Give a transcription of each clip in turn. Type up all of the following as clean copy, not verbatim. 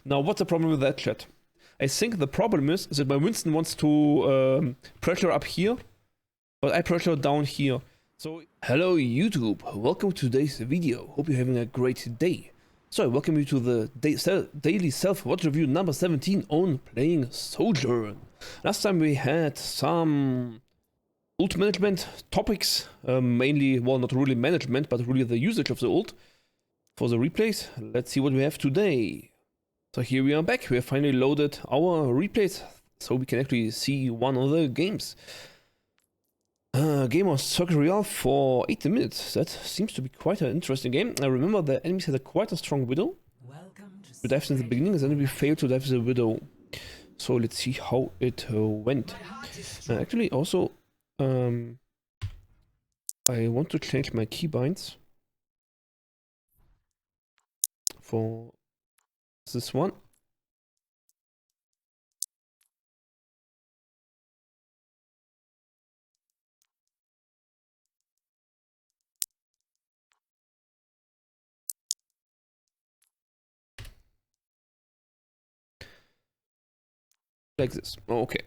Now, what's the problem with that, chat? I think the problem is that my Winston wants to pressure up here, but I pressure down here. So, hello YouTube, welcome to today's video. Hope you're having a great day. So I welcome you to the daily self-watch review number 17 on playing Sojourn. Last time we had some ult management topics, mainly, well, not really management, but really the usage of the ult for the replays. Let's see what we have today. So here we are back. We have finally loaded our replays, so we can actually see one of the games. Game of Sojourn for 80 minutes. That seems to be quite an interesting game. I remember the enemies had quite a strong Widow. We dived in the beginning, and then we failed to dive the Widow. So let's see how it went. Actually, also, I want to change my keybinds for this one. Like this. Okay.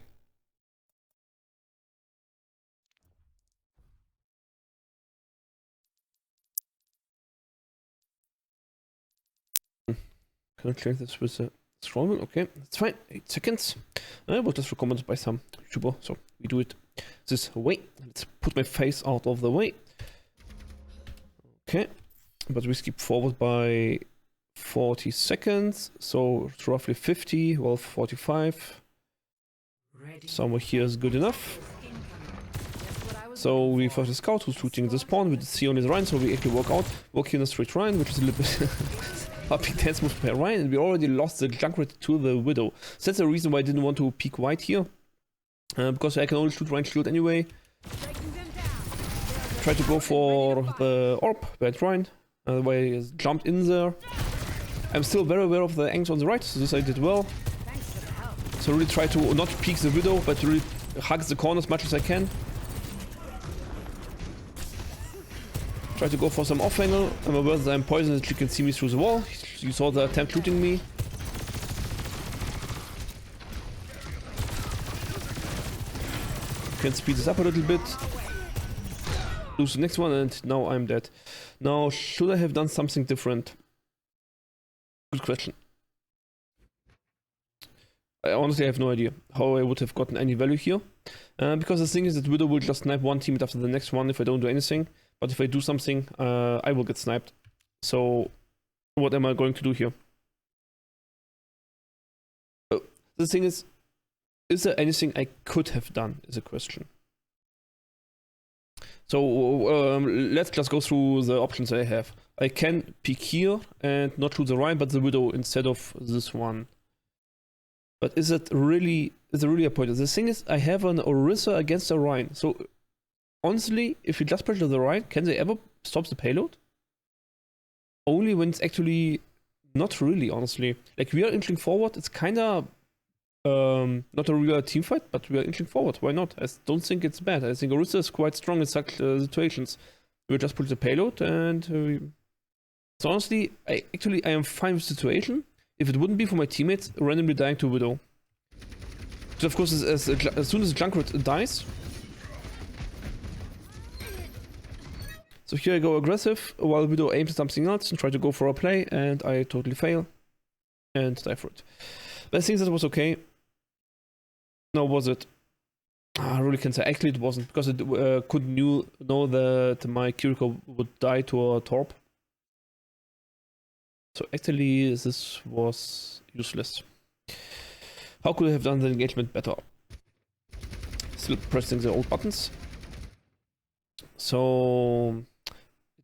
Can I change this with the strong one? Okay, that's fine. 8 seconds. I was just recommended by some YouTuber, so we do it this way. Let's put my face out of the way. Okay, but we skip forward by 40 seconds, so it's roughly 50, well, 45. Somewhere here is good enough. So we first a scout who's shooting the spawn. We see only the Rhine, so we actually walk in a straight line, which is a little bit a big dance move by Rhine, and we already lost the Junkrat to the Widow. So that's the reason why I didn't want to peek white here, because I can only shoot Rhine shield anyway. Try to go for the orb, bad Rhine, otherwise he jumped in there. I'm still very aware of the angles on the right, so this I did well. So really try to not peek the Widow, but really hug the corner as much as I can. Try to go for some off angle. I'm aware that I'm poisoned, that you can see me through the wall. You saw the attempt shooting me. Can speed this up a little bit. Lose the next one, and now I'm dead. Now, should I have done something different? Good question. I honestly have no idea how I would have gotten any value here. Because the thing is that Widow will just snipe one teammate after the next one if I don't do anything. But if I do something, I will get sniped. So, what am I going to do here? The thing is there anything I could have done, is a question. So, let's just go through the options I have. I can peek here and not shoot the Rhine, but the Widow instead of this one. But is it really a point? The thing is, I have an Orisa against a Rhine. So, honestly, if you just pressure the Rhine, can they ever stop the payload? Only when it's actually not really, honestly. Like, we are inching forward. It's kind of not a real team fight, but we are inching forward. Why not? I don't think it's bad. I think Orisa is quite strong in such situations. We'll just push the payload, and so honestly, I am fine with the situation. If it wouldn't be for my teammates randomly dying to Widow. So of course, as soon as Junkrat dies. So here I go aggressive, while Widow aims at something else and try to go for a play, and I totally fail. And die for it. But I think that was okay. No, was it? I really can't say. Actually, it wasn't, because it couldn't know that my Kiriko would die to a Torp. So actually, this was useless. How could I have done the engagement better? Still pressing the old buttons. So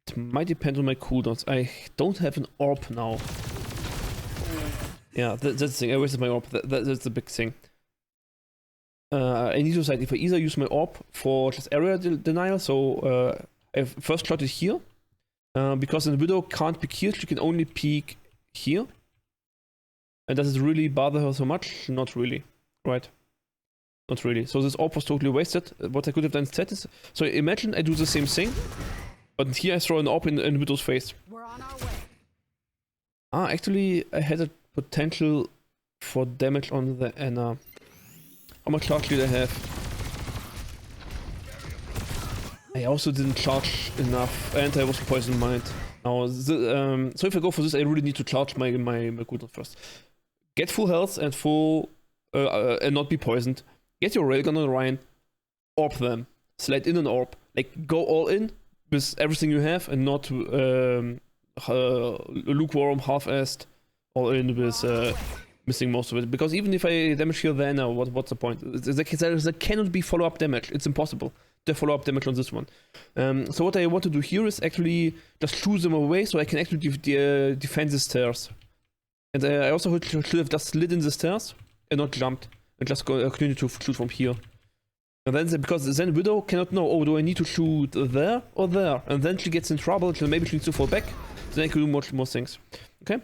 it might depend on my cooldowns. I don't have an orb now. Yeah, that's the thing. I wasted my orb. That's the big thing. I need to decide if I either use my orb for just area denial. So I have first shot it here. Because the Widow can't peek here, she can only peek here. And does it really bother her so much? Not really, right? Not really. So this orb was totally wasted. What I could have done instead is... So imagine I do the same thing, but here I throw an orb in Widow's face. We're on our way. Actually, I had a potential for damage on the Anna. How much charge did I have? I also didn't charge enough, and I was poison mind. Now, so if I go for this, I really need to charge my cooldown first. Get full health and full, and not be poisoned. Get your railgun on Ryan, orb them, slide in an orb, like go all in with everything you have, and not lukewarm, half-assed, all in with missing most of it. Because even if I damage here, then what's the point? There cannot be follow-up damage. It's impossible to follow-up damage on this one. So what I want to do here is actually just choose them away, so I can actually defend the stairs. And I also should have just slid in the stairs and not jumped, and just continue to shoot from here. And then, because then Widow cannot know, oh, do I need to shoot there or there? And then she gets in trouble, maybe she needs to fall back, then I can do much more things. Okay?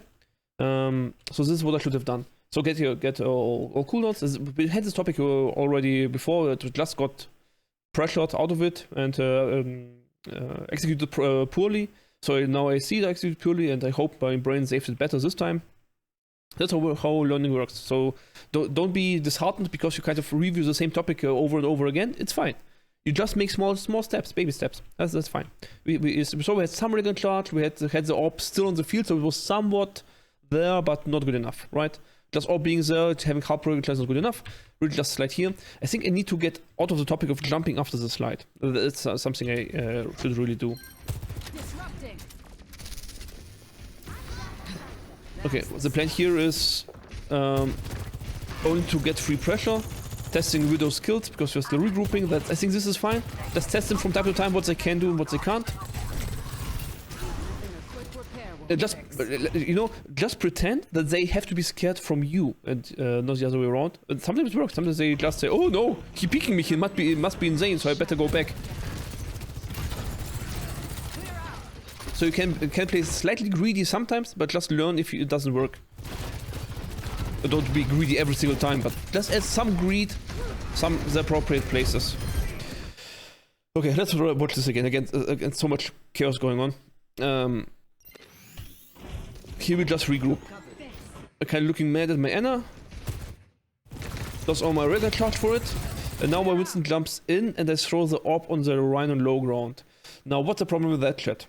So this is what I should have done. So get all cooldowns. We had this topic already before, it just got pressured out of it and executed poorly. So now I see it executed poorly, and I hope my brain saved it better this time. That's how learning works. So don't be disheartened because you kind of review the same topic over and over again. It's fine. You just make small steps, baby steps. That's fine. We had some regular charge. We had the orb still on the field, so it was somewhat there, but not good enough, right? Just orb being there, having half regular charge is not good enough. Really just slide here. I think I need to get out of the topic of jumping after the slide. That's something I should really do. Okay, the plan here is only to get free pressure, testing Widow's skills because we're still regrouping. That I think this is fine. Just test them from time to time what they can do and what they can't. Just pretend that they have to be scared from you and not the other way around. And sometimes it works. Sometimes they just say, "Oh no, he's peeking me. He must be insane. So I better go back." So you can play slightly greedy sometimes, but just learn if it doesn't work. Don't be greedy every single time, but just add some greed, the appropriate places. Okay, let's watch this again. Again, so much chaos going on. Here we just regroup. I'm kind of looking mad at my Anna. Does all my regular charge for it. And now my Winston jumps in and I throw the orb on the Rhino low ground. Now, what's the problem with that, chat?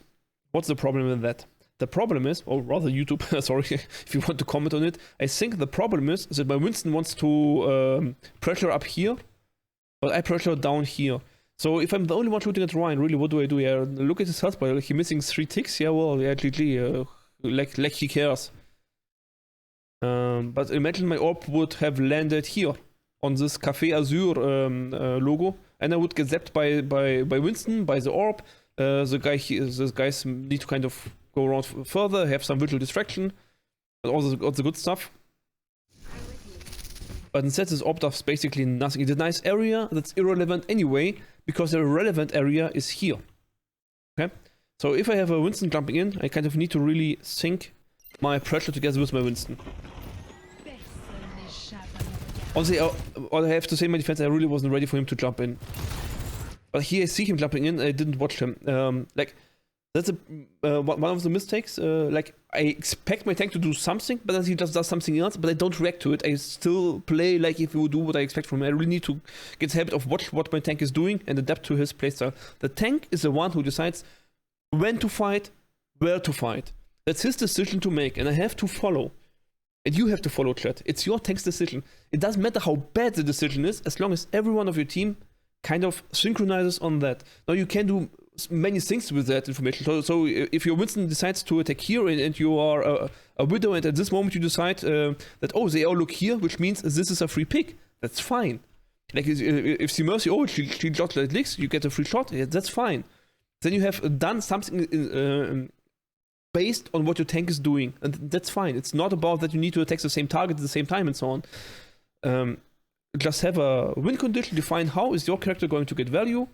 What's the problem with that? The problem is, or rather YouTube, sorry, if you want to comment on it, I think the problem is that my Winston wants to pressure up here, but I pressure down here. So if I'm the only one shooting at Ryan, really, what do I do here? Look at his health bar, he's missing 3 ticks? Yeah, well, yeah, GG, like he cares. But imagine my orb would have landed here, on this Café Azur logo, and I would get zapped by Winston, by the orb. The guys need to kind of go around further, have some visual distraction, and all the good stuff. But instead, this orb does basically nothing. It's a nice area that's irrelevant anyway, because the relevant area is here. Okay? So if I have a Winston jumping in, I kind of need to really sync my pressure together with my Winston. Honestly, all I have to say in my defense, I really wasn't ready for him to jump in. But here I see him jumping in, I didn't watch him. Like, that's one of the mistakes. Like, I expect my tank to do something, but then he just does something else, but I don't react to it. I still play like if he would do what I expect from him. I really need to get the habit of watch what my tank is doing and adapt to his playstyle. The tank is the one who decides when to fight, where to fight. That's his decision to make, and I have to follow. And you have to follow, chat. It's your tank's decision. It doesn't matter how bad the decision is, as long as every one of your team kind of synchronizes on that. Now you can do many things with that information. So if your Winston decides to attack here and you are a Widow, and at this moment you decide that, oh, they all look here, which means this is a free pick, that's fine. Like if the Mercy, oh, she shot like licks, you get a free shot, yeah, that's fine. Then you have done something based on what your tank is doing, and that's fine. It's not about that you need to attack the same target at the same time and so on. Just have a win condition, define how is your character going to get value,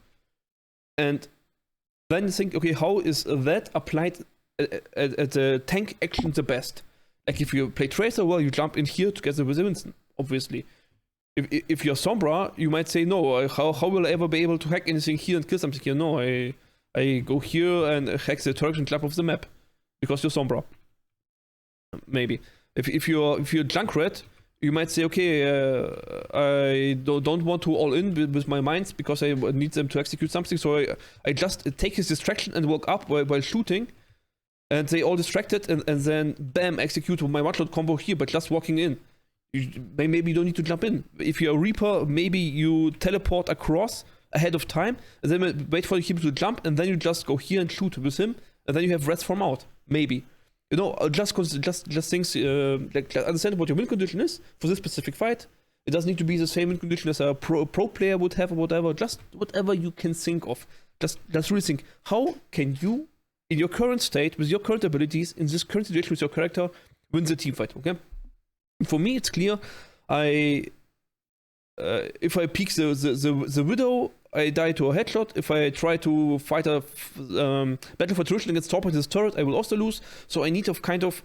and then think, okay, how is that applied at the tank action the best? Like if you play Tracer, well, you jump in here together with Winston, obviously. If you're Sombra, you might say, no, how will I ever be able to hack anything here and kill something here? No, I go here and hack the Turkish club of the map, because you're Sombra. Maybe. If you're Junkrat, you might say, okay, I don't want to all in with my mines because I need them to execute something, so I just take his distraction and walk up while shooting, and they all distracted, and then bam, execute my one-shot combo here by just walking in. Maybe you don't need to jump in. If you're a Reaper, maybe you teleport across ahead of time, and then wait for him to jump, and then you just go here and shoot with him, and then you have rest from out. Maybe. You know, just things, like understand what your win condition is for this specific fight. It doesn't need to be the same win condition as a pro player would have or whatever. Just whatever you can think of. Just really think, how can you, in your current state, with your current abilities, in this current situation with your character, win the team fight, okay? For me, it's clear. If I peek the Widow, I die to a headshot. If I try to fight a battle for attrition against Torp with this turret, I will also lose. So I need to kind of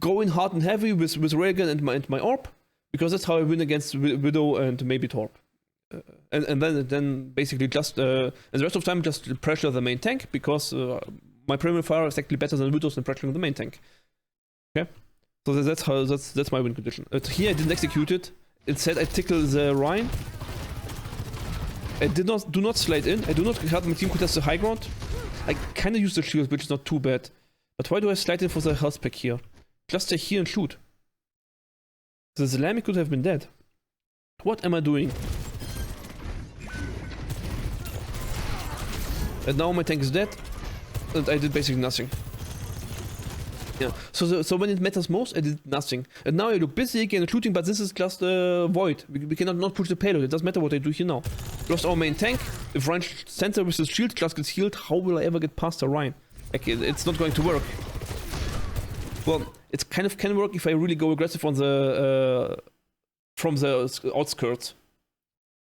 go in hard and heavy with Railgun and my AWP, because that's how I win against Widow and maybe Torp. And then basically just and the rest of the time just pressure the main tank, because my primary fire is actually better than Widow's and pressuring the main tank. Okay, so that's my win condition. Here I didn't execute it. Instead, I tickle the Rhine. I do not slide in. I do not help my team contest the high ground. I kind of use the shield, which is not too bad. But why do I slide in for the health pack here? Just stay here and shoot. The Zalami could have been dead. What am I doing? And now my tank is dead, and I did basically nothing. Yeah, so when it matters most, I did nothing. And now I look busy again shooting, but this is just a void. We cannot not push the payload. It doesn't matter what I do here now. Lost our main tank. If Ryan center with his shield just gets healed, how will I ever get past the Ryan? Like, it's not going to work. Well, it kind of can work if I really go aggressive on the from the outskirts.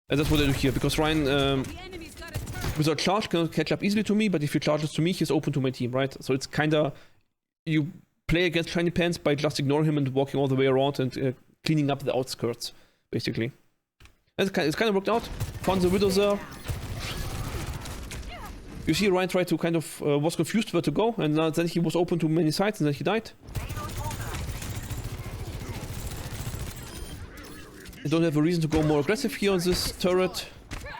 And that's what I do here, because Ryan without charge can catch up easily to me, but if he charges to me, he's open to my team, right? So it's kinda, you play against Shiny Pants by just ignoring him and walking all the way around and cleaning up the outskirts, basically. And it's kind of worked out. Found the Widow there. You see Ryan tried to kind of, was confused where to go, and then he was open to many sides, and then he died. I don't have a reason to go more aggressive here on this turret.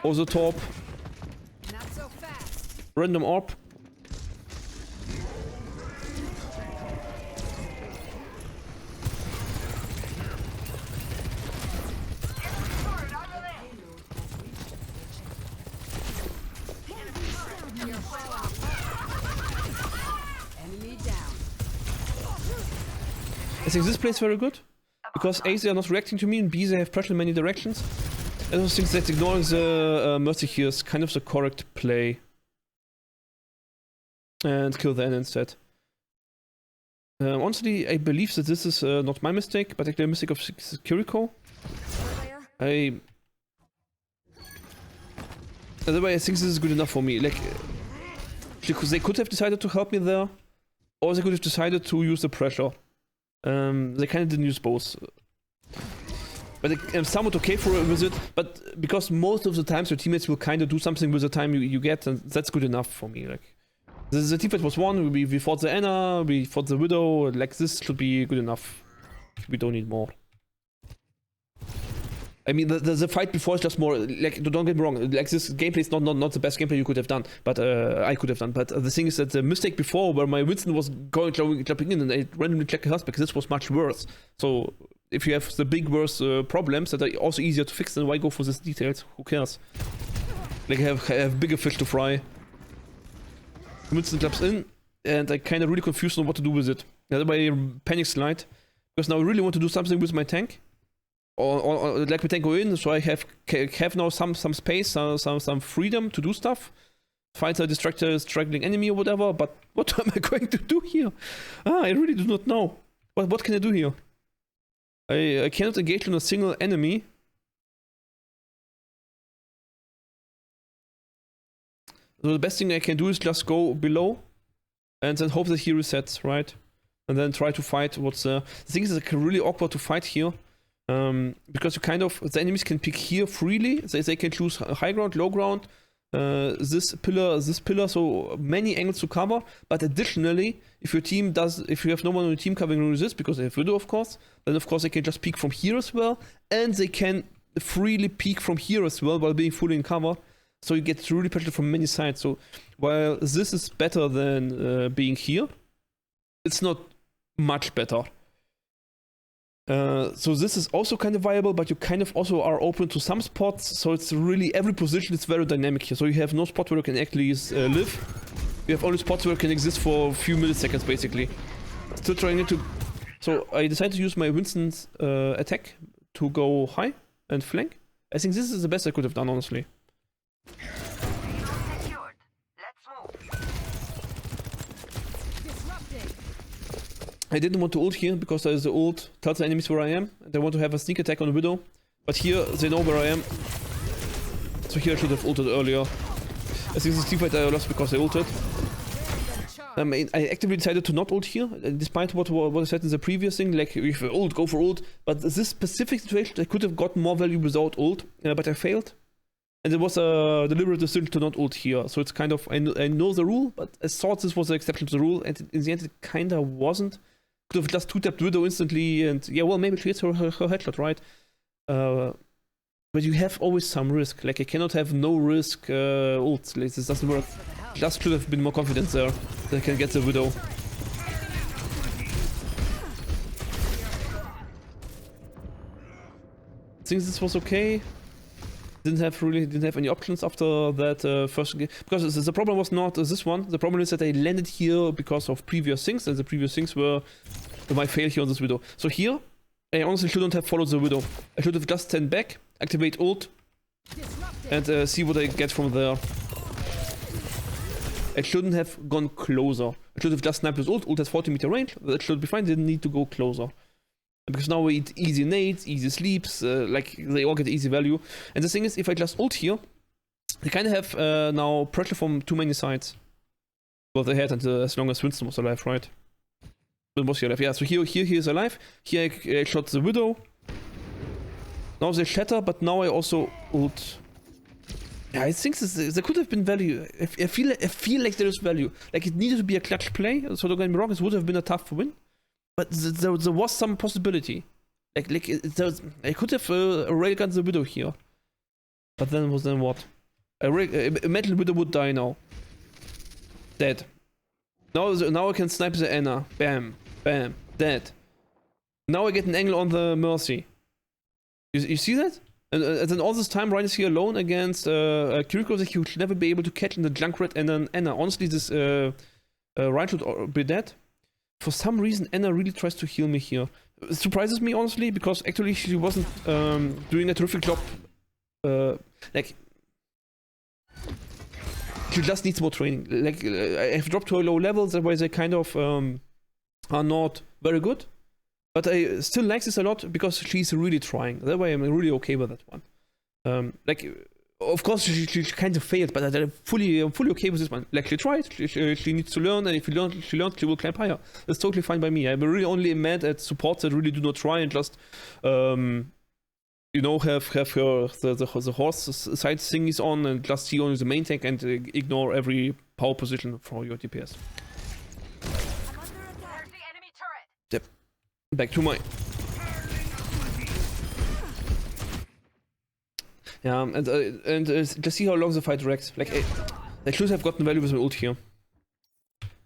Or the Torp. Random AWP. I think this plays very good, because A, they are not reacting to me, and B, they have pressure in many directions. I also think that ignoring the Mercy here is kind of the correct play. And kill the N instead. Honestly, I believe that this is not my mistake, but actually a mistake of Kiriko. Otherwise, I think this is good enough for me. Like, they could have decided to help me there, or they could have decided to use the pressure. They kind of didn't use both. But I'm somewhat okay with it, but because most of the times your teammates will kind of do something with the time you get, and that's good enough for me. Like, the teamfight was won, we fought the Anna, we fought the Widow, like this should be good enough. We don't need more. I mean, the fight before is just more, like, don't get me wrong, like this gameplay is not the best gameplay you could have done, but I could have done. But the thing is that the mistake before, where my Winston was jumping in and I randomly checked the health, because this was much worse. So if you have the big worse problems that are also easier to fix, then why go for these details? Who cares? Like, I have bigger fish to fry. Winston jumps in, and I kind of really confused on what to do with it. That's why I panic slide, because now I really want to do something with my tank, or let my tank go in, so I have now some space, some freedom to do stuff. Find a distractor, struggling enemy or whatever. But what am I going to do here? I really do not know. What can I do here? I cannot engage on a single enemy. So the best thing I can do is just go below and then hope that he resets, right? And then try to fight what's the thing is, it's really awkward to fight here. Because you kind of, the enemies can pick here freely. They can choose high ground, low ground, this pillar, so many angles to cover. But additionally, if you have no one on your team covering this, because they have Widow, of course, then of course they can just peek from here as well, and they can freely peek from here as well while being fully in cover. So you get really pressure from many sides. So while this is better than being here, it's not much better. So this is also kind of viable, but you kind of also are open to some spots. So it's really, every position is very dynamic here. So you have no spot where you can actually live. You have only spots where you can exist for a few milliseconds, basically. Still trying to... So I decided to use my Winston's attack to go high and flank. I think this is the best I could have done, honestly. I didn't want to ult here because there is the ult tells the enemies where I am. They want to have a sneak attack on the Widow. But here they know where I am. So here I should have ulted earlier. I think this teamfight I lost because I ulted. I actively decided to not ult here, despite what I said in the previous thing, like if ult, go for ult. But this specific situation, I could have gotten more value without ult, but I failed. And it was a deliberate decision to not ult here. So it's kind of, I know the rule, but I thought this was an exception to the rule, and in the end it kinda wasn't. Could have just two-tapped Widow instantly, and yeah, well, maybe she hits her headshot, right? But you have always some risk. Like, I cannot have no risk ult. Like, this doesn't work. Just should have been more confident there that I can get the Widow. I think this was okay. Didn't have any options after that first game, because the problem was not this one. The problem is that I landed here because of previous things, and the previous things were my fail here on this Widow. So here, I honestly shouldn't have followed the Widow. I should have just stand back, activate ult, and see what I get from there. I shouldn't have gone closer. I should have just sniped with ult. Ult has 40-meter range. That should be fine. Didn't need to go closer. Because now we eat easy nades, easy sleeps, like they all get easy value. And the thing is, if I just ult here, they kind of have now pressure from too many sides. Well, they had until as long as Winston was alive, right? When was he alive? Yeah, so here he is alive. Here I shot the Widow. Now they shatter, but now I also ult. Yeah, I think there could have been value. I feel like there is value. Like it needed to be a clutch play, so don't get me wrong, it would have been a tough win. But there was some possibility. Like I could have railgunned the Widow here. But then what? A metal Widow would die now. Dead. Now I can snipe the Anna. Bam. Bam. Dead. Now I get an angle on the Mercy. You see that? And then all this time Ryan is here alone against Kiriko that he would never be able to catch in the Junkrat and an Anna. Honestly, this Ryan should be dead. For some reason, Anna really tries to heal me here. It surprises me, honestly, because actually she wasn't doing a terrific job. Like, she just needs more training. Like, I have dropped to a low level, that way they kind of are not very good. But I still like this a lot because she's really trying. That way I'm really okay with that one. Like, of course she kind of failed, but I'm fully okay with this one. Like, she tried, she needs to learn, and if she learns, she will climb higher. That's totally fine by me. I'm really only mad at supports that really do not try and just, you know, have the horse side thingies on and just see only the main tank and ignore every power position for your DPS. Yep. Back to my... Yeah, and just see how long the fight drags. Like, I should have gotten value with my ult here.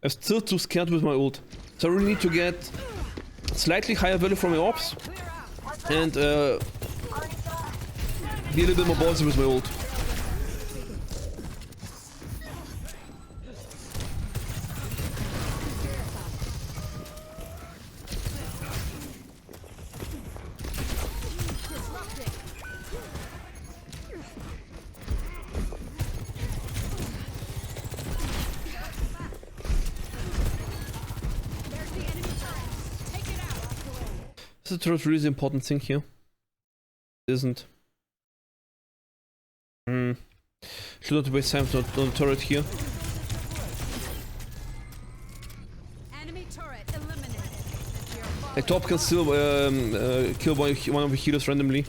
I'm still too scared with my ult. So I really need to get slightly higher value from my orbs. And be a little bit more ballsy with my ult. This is a really important thing here. It isn't. Should not waste time on the turret here. Enemy turret eliminated. Like, top can still kill one of the healers randomly,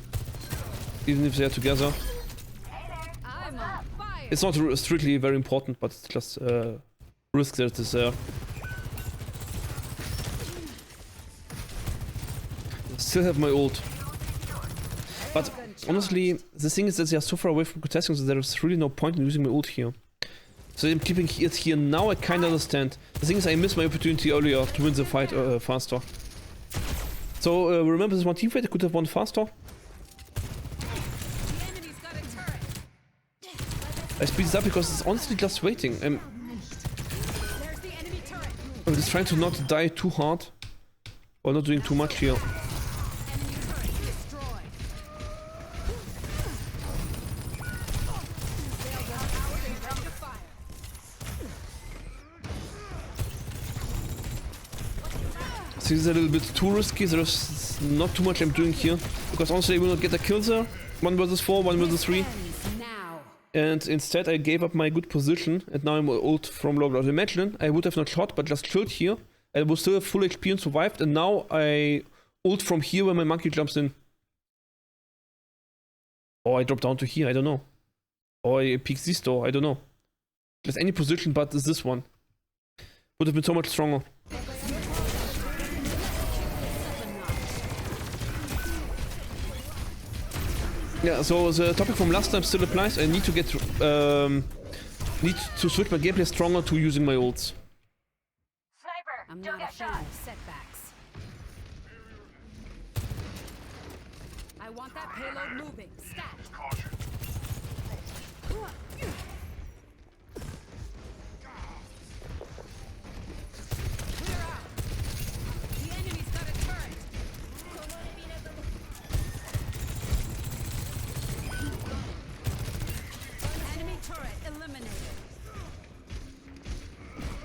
even if they are together. I'm on fire. It's not strictly very important, but it's just risk that is there. Still have my ult. But honestly, the thing is that they are so far away from contesting, so there is really no point in using my ult here. So I'm keeping it here now. I kind of understand. The thing is, I missed my opportunity earlier to win the fight faster. So remember this one team fight? I could have won faster. I speed this up because it's honestly just waiting. I'm just trying to not die too hard or not doing too much here. This is a little bit too risky. There's not too much I'm doing here because honestly I will not get a kill there. 1 versus 4, 1 versus 3. And instead I gave up my good position and now I'm ult from low ground. Imagine I would have not shot but just chilled here. I would still have full HP and survived, and now I ult from here when my monkey jumps in. Or I drop down to here, I don't know. Or I peek this door, I don't know. Just any position but this one. Would have been so much stronger. Yeah, so the topic from last time still applies. I need to get need to switch my gameplay stronger to using my ults. Sniper, I'm not a fan of setbacks. I want that payload moving. Stat. Caution. Clear out. The enemy's got a turret. Enemy turret eliminated.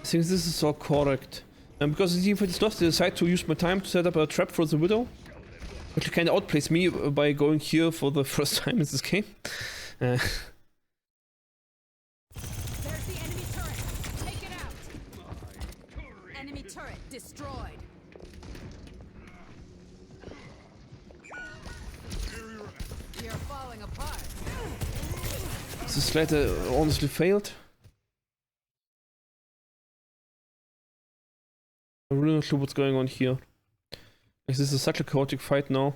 I think this is all correct. And because the team fight is lost, I decided to use my time to set up a trap for the Widow. Which kind of outplays me by going here for the first time in this game. There's the enemy turret. Take it out. Enemy turret destroyed. We are falling apart. This slide honestly failed. I'm really not sure what's going on here. Like, this is such a chaotic fight now.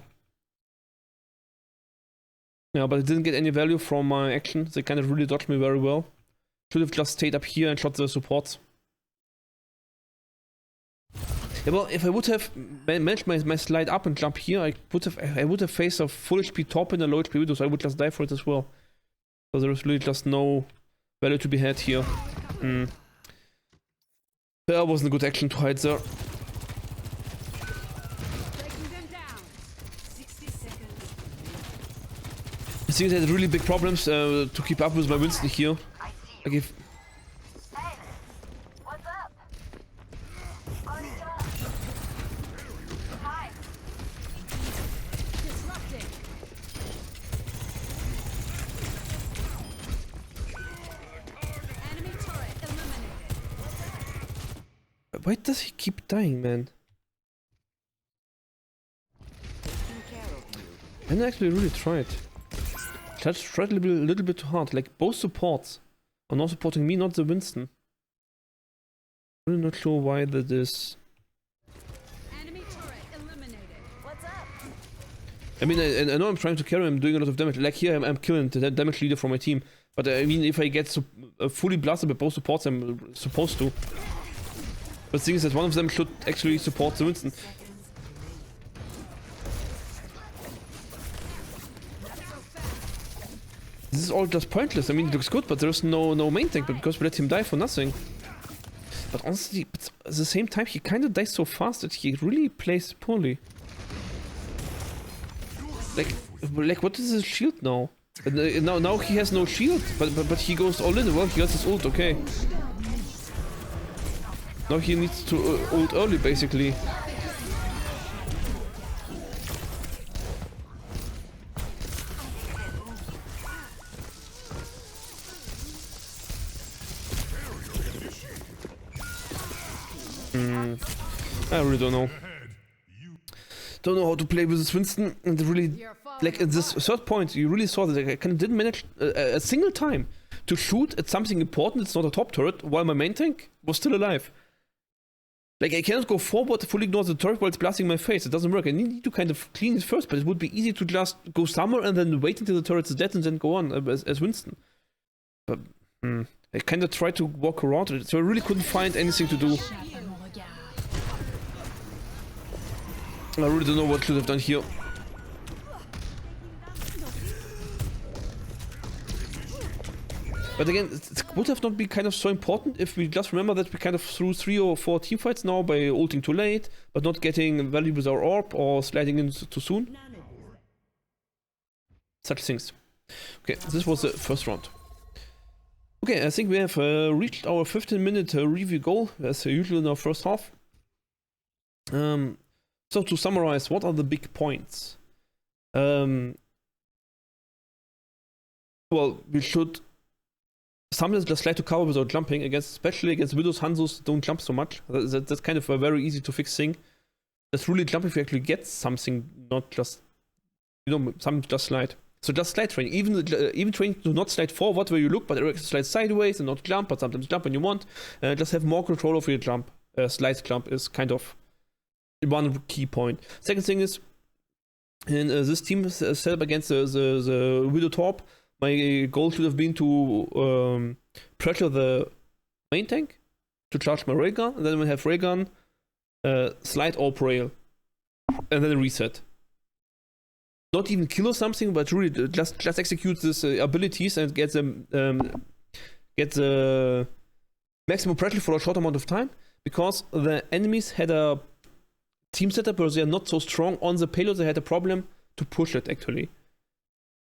Yeah, but I didn't get any value from my action. They kind of really dodged me very well. Should have just stayed up here and shot the supports. Yeah, well, if I would have managed my slide up and jump here, I would have faced a full HP top and a low HP Widow, so I would just die for it as well. So there is really just no value to be had here. There wasn't a good action to hide there. Breaking them down. 60 seconds. I think I had really big problems to keep up with my Winston here. Like if What's up? On job. Hi. Disrupting. Enemy turret eliminated. why does he keep dying, man? And I actually really tried. Just tried a little bit too hard. Like both supports are now supporting me, not the Winston. Really not sure why that is. Enemy turret eliminated. What's up? I mean, I know I'm trying to carry him, doing a lot of damage. Like here, I'm killing the damage leader for my team. But I mean, if I get fully blasted by both supports, I'm supposed to. But the thing is that one of them should actually support the Winston. This is all just pointless. I mean, it looks good, but there's no main tank, but because we let him die for nothing. But honestly, at the same time, he kind of dies so fast that he really plays poorly. Like what is his shield now? Now he has no shield, but he goes all in. Well, he has his ult, okay. Now he needs to ult early, basically. I really don't know. Don't know how to play with this Winston, and really, like at this third point, you really saw that I kind of didn't manage a single time to shoot at something important, it's not a top turret, while my main tank was still alive. Like, I cannot go forward, fully ignore the turret while it's blasting my face. It doesn't work. I need to kind of clean it first, but it would be easy to just go somewhere and then wait until the turret is dead and then go on as Winston. But I kind of tried to walk around it, so I really couldn't find anything to do. I really don't know what I should have done here. But again, it would have not been kind of so important if we just remember that we kind of threw 3 or 4 teamfights now by ulting too late, but not getting value with our orb or sliding in too soon. Such things. Okay, this was the first round. Okay, I think we have reached our 15-minute review goal, as usual in our first half. So to summarize, what are the big points? Well, we should sometimes just slide to cover without jumping, especially against Widows. Hanzos don't jump so much. That's kind of a very easy to fix thing. Just really jump if you actually get something, not just, something just slide. So just slide training. Even training to not slide forward where you look, but slide sideways and not jump, but sometimes jump when you want. Just have more control over your jump. Slide jump is kind of one key point. Second thing is, in this team setup against the Widow Torp, my goal should have been to pressure the main tank to charge my railgun, and then we have railgun, slide orb rail, and then reset. Not even kill or something, but really just execute these abilities and get them get the maximum pressure for a short amount of time, because the enemies had a team setup where they are not so strong on the payload. They had a problem to push it actually.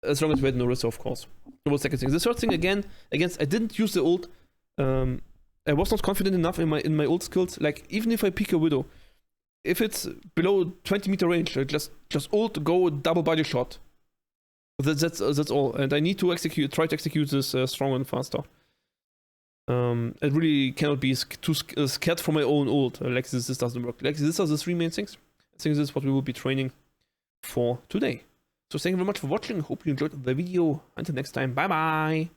As long as we had no risk, of course. That was the second thing. The third thing, again, against I didn't use the ult. I was not confident enough in my ult skills. Like, even if I pick a Widow, if it's below 20-meter range, just ult, go double body shot. That's all. And I need to try to execute this stronger and faster. I really cannot be too scared for my own ult. Like this doesn't work. Like, these are the 3 main things. I think this is what we will be training for today. So thank you very much for watching. Hope you enjoyed the video. Until next time, bye bye.